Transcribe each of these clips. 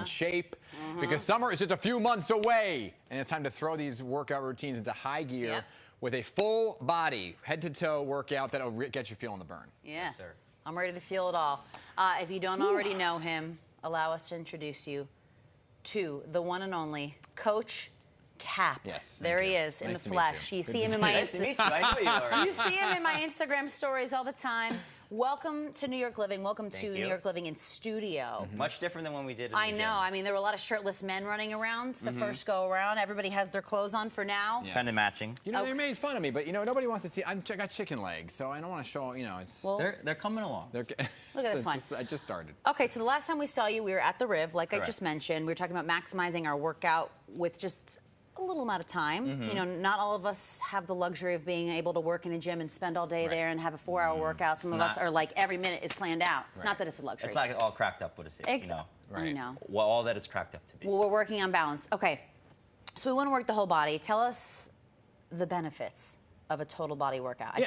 in shape, because summer is just a few months away, and it's time to throw these workout routines into high gear with a full body, head to toe workout that'll get you feeling the burn. Yeah, Yes, sir. I'm ready to feel it all. If you don't already know him, allow us to introduce you to the one and only Coach Cap. Yes, there he is in the flesh. You see him in my Nice to meet you. I know you already. You see him in my Instagram stories all the time. Welcome to New York Living. Welcome to Thank you. New York Living in studio. Much different than when we did in the I gym. know. I mean, there were a lot of shirtless men running around the first go around. Everybody has their clothes on for now. Kind of matching. You know, they made fun of me, but you know, nobody wants to see. I got chicken legs, so I don't want to show. You know, it's. Well, They're coming along. look at this one. I just started. Okay, so the last time we saw you, we were at the Riv, like Correct. I just mentioned. We were talking about maximizing our workout with just a little amount of time. You know, not all of us have the luxury of being able to work in a gym and spend all day there and have a 4-hour workout. Some of us are like every minute is planned out. Not that it's a luxury. It's not all cracked up, what is it? You know? I know. Well, all that it's cracked up to be. Well, we're working on balance. Okay, so we want to work the whole body. Tell us the benefits of a total body workout. I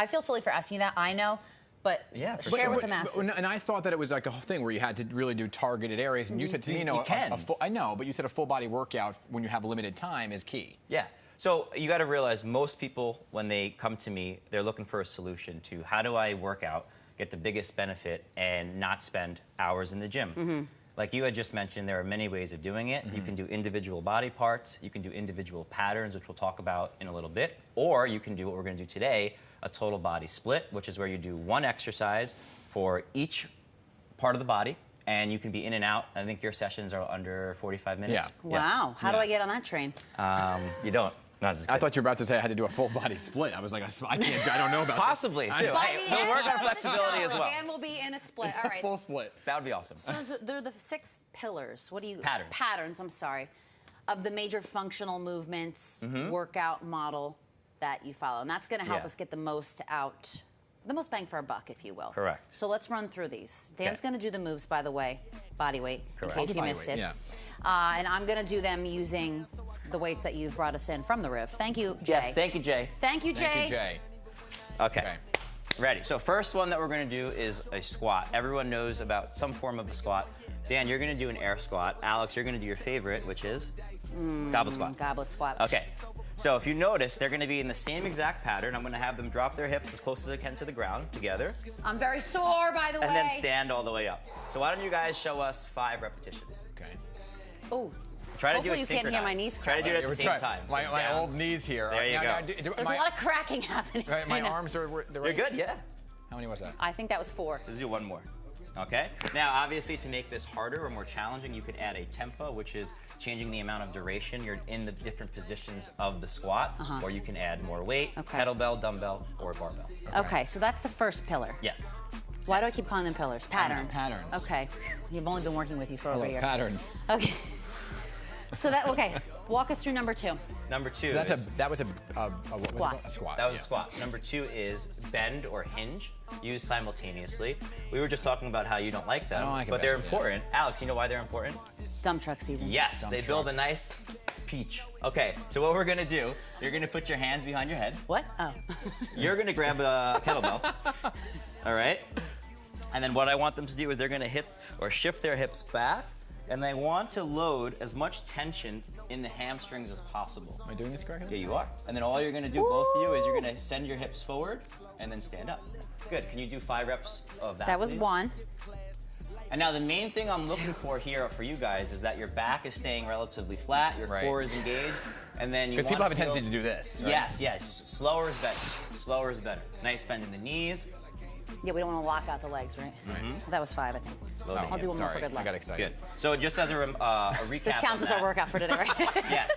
feel silly for asking you that. I know. But share with the masses. And I thought that it was like a whole thing where you had to really do targeted areas. And you said to me, I know, but you said a full body workout when you have limited time is key. Yeah. So you got to realize most people, when they come to me, they're looking for a solution to how do I work out, get the biggest benefit, and not spend hours in the gym. Like you had just mentioned, there are many ways of doing it. You can do individual body parts. You can do individual patterns, which we'll talk about in a little bit. Or you can do what we're going to do today, a total body split, which is where you do one exercise for each part of the body, and you can be in and out. I think your sessions are under 45 minutes. Yeah. Wow. How do I get on that train? You don't. No, I thought you were about to say I had to do a full body split. I was like, I can't. I don't know about Possibly, too. We'll work on flexibility as well. Dan will be in a split. All right. Full split. That would be awesome. So they're the 6 pillars. What do you... Patterns. Patterns, I'm sorry. Of the major functional movements, workout model that you follow. And that's going to help us get the most out, the most bang for our buck, if you will. Correct. So let's run through these. Dan's going to do the moves, by the way, body weight, in Correct. case you missed it. Yeah. And I'm going to do them using the weights that you've brought us in from the Riv. Thank you, Jay. Yes, thank you, Jay. Thank you, Jay. Thank you, Jay. Okay. Ready. So first one that we're going to do is a squat. Everyone knows about some form of a squat. Dan, you're going to do an air squat. Alex, you're going to do your favorite, which is goblet squat. Goblet squat. Okay. So if you notice, they're going to be in the same exact pattern. I'm going to have them drop their hips as close as they can to the ground together. I'm very sore, by the way. And then stand all the way up. So why don't you guys show us 5 repetitions? Okay. Oh. Try to do Hopefully it you can't hear my knees Try to do it at the same time. So My old knees here. There you go. There's a lot of cracking happening. Right, my arms are. You're good, yeah. How many was that? I think that was 4. Let's do one more. Okay? Now, obviously, to make this harder or more challenging, you could add a tempo, which is changing the amount of duration you're in the different positions of the squat, or you can add more weight, kettlebell, dumbbell, or barbell. Okay, so that's the first pillar. Yes. Why do I keep calling them pillars? Pattern. Patterns. Okay. You've only been working with you for over a year. Patterns. Okay. So okay. Walk us through number 2. Number 2 So is... that was a Squat. A squat. That was a squat. Number 2 is bend or hinge, used simultaneously. We were just talking about how you don't like them, but they're important. Alex, you know why they're important? Dump truck season. Yes, they build a nice peach. Okay, so what we're gonna do, you're gonna put your hands behind your head. What? Oh. You're gonna grab a kettlebell. All right? And then what I want them to do is they're gonna hit or shift their hips back, and they want to load as much tension in the hamstrings as possible. Am I doing this correctly? Yeah, you are. And then all you're gonna do, both of you, is you're gonna send your hips forward and then stand up. Good, can you do 5 reps of that, That was please? 1. And now the main thing I'm looking for here for you guys is that your back is staying relatively flat, your core is engaged, and then you want to people have a tendency to do this, right? Yes. Slower is better. Slower is better. Nice bend in the knees. Yeah, we don't want to lock out the legs, right? That was 5, I think. I'll do one more for good luck. I got excited. Good. So just as a recap This counts as our workout for today, right? Yes.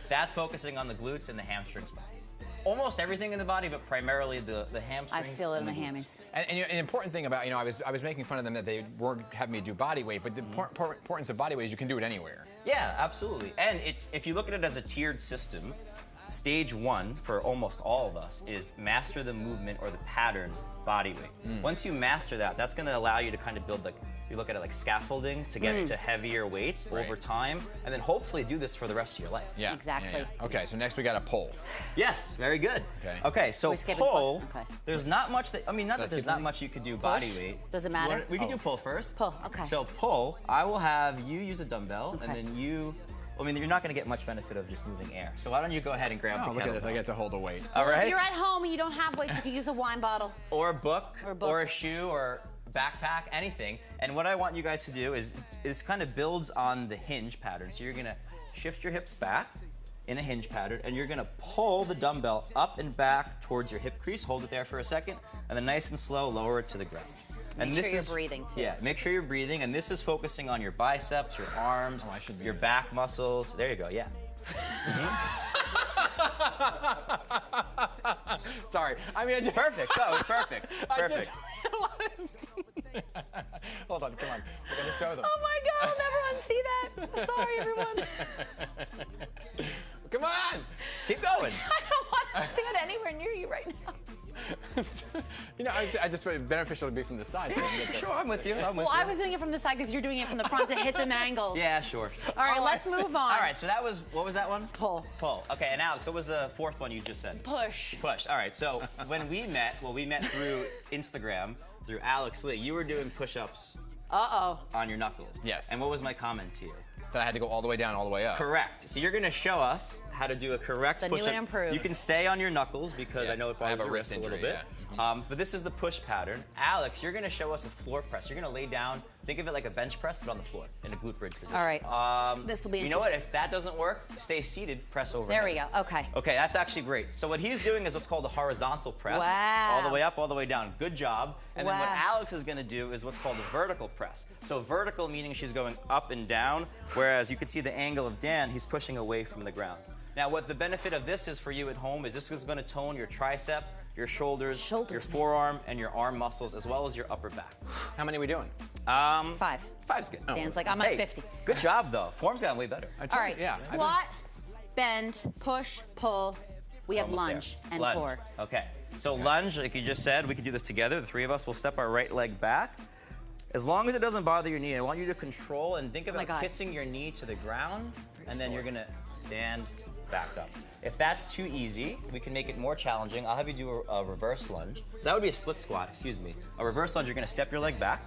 That's focusing on the glutes and the hamstrings. Almost everything in the body, but primarily the hamstrings. I feel it in the glutes. hammies. And an important thing about, I was making fun of them that they weren't having me do body weight, but the importance of body weight is you can do it anywhere. Yeah, absolutely. And if you look at it as a tiered system, stage 1 for almost all of us is master the movement or the pattern body weight. Once you master that, that's going to allow you to kind of build like you look at it like scaffolding to get to heavier weights over time, and then hopefully do this for the rest of your life. Yeah. Exactly. Yeah. Okay, so next we got a pull. Yes, very good. Okay, so We're skipping pull, pull? Okay. there's not much that, I mean, not that there's not much you could do body Push? weight. Does it matter? We can do pull first. Pull, okay. So pull, I will have you use a dumbbell, and Okay. then you, I mean, you're not gonna get much benefit of just moving air. So why don't you go ahead and grab the Oh, look at this. kettlebell. I get to hold a weight. All right? If you're at home and you don't have weights, you can use a wine bottle. Or a book, Or a book. or a shoe, or backpack, anything. And what I want you guys to do is kind of builds on the hinge pattern. So you're gonna shift your hips back in a hinge pattern, and you're gonna pull the dumbbell up and back towards your hip crease, hold it there for a second, and then nice and slow, lower it to the ground. And Make this sure is, you're breathing, too. Yeah, make sure you're breathing, and this is focusing on your biceps, your arms, I should be your doing back muscles. There you go, yeah. Sorry. I mean, I just, Perfect, no, it's perfect, I perfect. just realized. Hold on, come on. We're going to show them. Oh my God, I'll never unsee that. Sorry, everyone. Come on. Keep going. I don't want to see it anywhere near you right now. You know, I just find it beneficial to be from the side. So I can get the- Sure, I'm with you, I'm with Well, you. I was doing it from the side because you're doing it from the front to hit them angles. Yeah, sure. All right, let's move on. All right, so that was, what was that one? Pull. Pull. Okay, and Alex, what was the fourth one you just said? Push. Push. All right, so when we met, we met through Instagram, through Alex Lee. You were doing push-ups Uh-oh. on your knuckles. Yes. And what was my comment to you? That I had to go all the way down, all the way up. Correct. So you're gonna show us how to do a correct The new push-up. and improved. You can stay on your knuckles because Yeah, I know it I have bothers a your wrist wrist a little injury, bit. yeah. But this is the push pattern. Alex, you're gonna show us a floor press. You're gonna lay down, think of it like a bench press, but on the floor, in a glute bridge position. All right. This will be You know what, if that doesn't work, stay seated, press over. There we go. Okay. Okay, that's actually great. So what he's doing is what's called a horizontal press. Wow. All the way up, all the way down. Good job. And then what Wow. Alex is gonna do is what's called a vertical press. So vertical meaning she's going up and down, whereas you can see the angle of Dan, he's pushing away from the ground. Now what the benefit of this is for you at home is this is gonna tone your tricep, your shoulders, your forearm, and your arm muscles, as well as your upper back. How many are we doing? 5. Five's good. Dan's like, I'm at Hey, 50. Good job though. Form's gotten way better. I told All you, right. yeah. Squat, bend, push, pull. We have Almost lunge there. and Lunge. core. Okay. So lunge, like you just said, we can do this together. The three of us will step our right leg back. As long as it doesn't bother your knee, I want you to control and think my about God. kissing your knee to the ground, and then you're gonna stand back up. If that's too easy, we can make it more challenging. I'll have you do a reverse lunge. So that would be a split squat, excuse me. A reverse lunge, you're gonna step your leg back,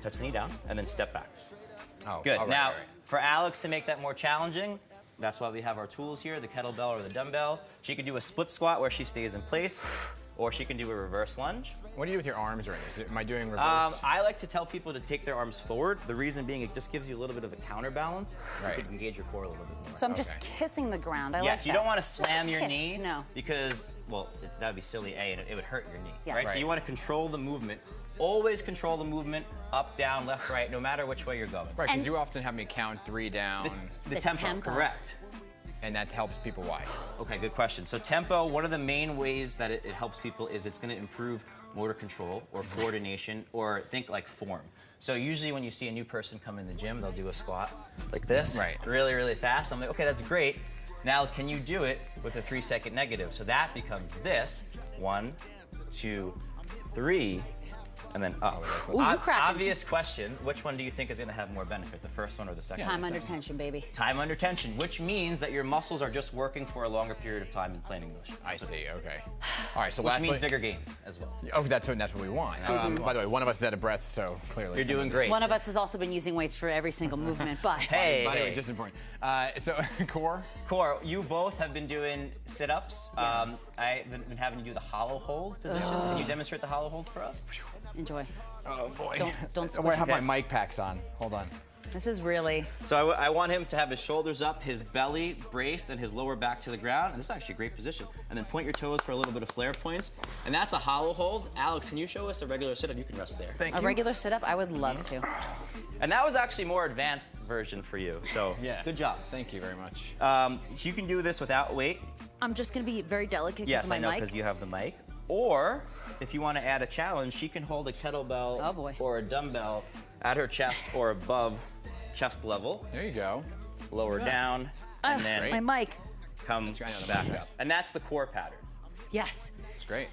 touch the knee down, and then step back. Oh, Good. all right, Now, all right. for Alex to make that more challenging, that's why we have our tools here, the kettlebell or the dumbbell. She can do a split squat where she stays in place, or she can do a reverse lunge. What do you do with your arms right now? Am I doing reverse? I like to tell people to take their arms forward. The reason being, it just gives you a little bit of a counterbalance. Right. You can engage your core a little bit more. So I'm just kissing the ground. I like Yes, that. you don't want to slam your Kiss, knee no. because, well, that would be silly, A, and it would hurt your knee. Yes. Right? So Right. you want to control the movement. Always control the movement, up, down, left, right, no matter which way you're going. Right, because and- you often have me count 3 down, The The tempo, tempo. correct. and that helps people why? Okay, good question. So tempo, one of the main ways that it helps people is it's going to improve motor control or coordination or think like form. So usually when you see a new person come in the gym, they'll do a squat like this, Right. really, really fast. I'm like, okay, that's great. Now, can you do it with a 3-second negative? So that becomes this, 1, 2, 3, and then up. Ooh, you cracked Obvious question, which one do you think is going to have more benefit, the first one or the second? Time under tension, baby. Time under tension, which means that your muscles are just working for a longer period of time in plain English. I see, okay. All right, so Which lastly, means bigger gains as well. Oh, that's what we want. By the way, one of us is out of breath, so clearly. You're doing great. One of us has also been using weights for every single movement, but Hey, By the way, hey. just important. So, core? Core, you both have been doing sit-ups. Yes. I've been having you do the hollow hold position. Can you demonstrate the hollow hold for us? enjoy. Oh, boy. Don't Oh, wait, I squish have it. my mic packs on. Hold on. This is really. So I want him to have his shoulders up, his belly braced, and his lower back to the ground. And this is actually a great position. And then point your toes for a little bit of flare points. And that's a hollow hold. Alex, can you show us a regular sit-up? You can rest there. Thank A you. regular sit-up, I would love to. And that was actually a more advanced version for you. So Yeah. good job. Thank you very much. You can do this without weight. I'm just gonna be very delicate because Yes, of my I know, mic. because you have the mic. Or, if you want to add a challenge, she can hold a kettlebell Oh, boy. or a dumbbell at her chest or above chest level, There you go. lower down, and then Great. My mic. come I know the back back up. And that's the core pattern. Yes. It's great.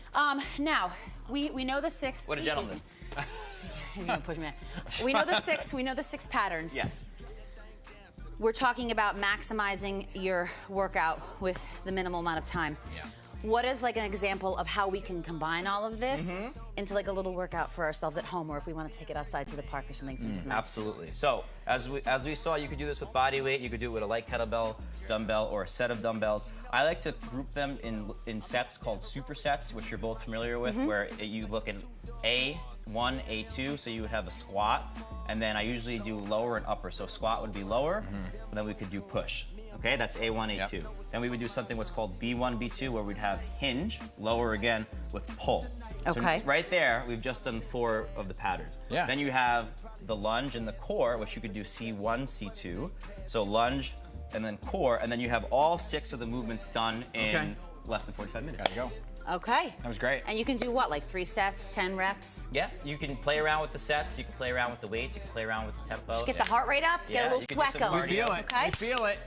Now we know the 6. What a gentleman. You're gonna push me. We know the six. We know the 6 patterns. Yes. We're talking about maximizing your workout with the minimal amount of time. Yeah. What is like an example of how we can combine all of this into like a little workout for ourselves at home, or if we want to take it outside to the park or something? So this is nice. Absolutely. So as we saw, you could do this with body weight. You could do it with a light kettlebell, dumbbell, or a set of dumbbells. I like to group them in sets called supersets, which you're both familiar with, where you look in A1, A2, so you would have a squat, and then I usually do lower and upper. So squat would be lower, and then we could do push. Okay, that's A1, A2. Yep. Then we would do something what's called B1, B2, where we'd have hinge, lower again, with pull. Okay. So right there, we've just done 4 of the patterns. Yeah. Then you have the lunge and the core, which you could do C1, C2. So lunge, and then core, and then you have all 6 of the movements done in less than 45 minutes. Gotta go. Okay. That was great. And you can do what, like 3 sets, 10 reps? Yeah, you can play around with the sets, you can play around with the weights, you can play around with the tempo. Just get the heart rate up, get a Yeah, little you can do sweat some going. We feel it. Okay. We feel it.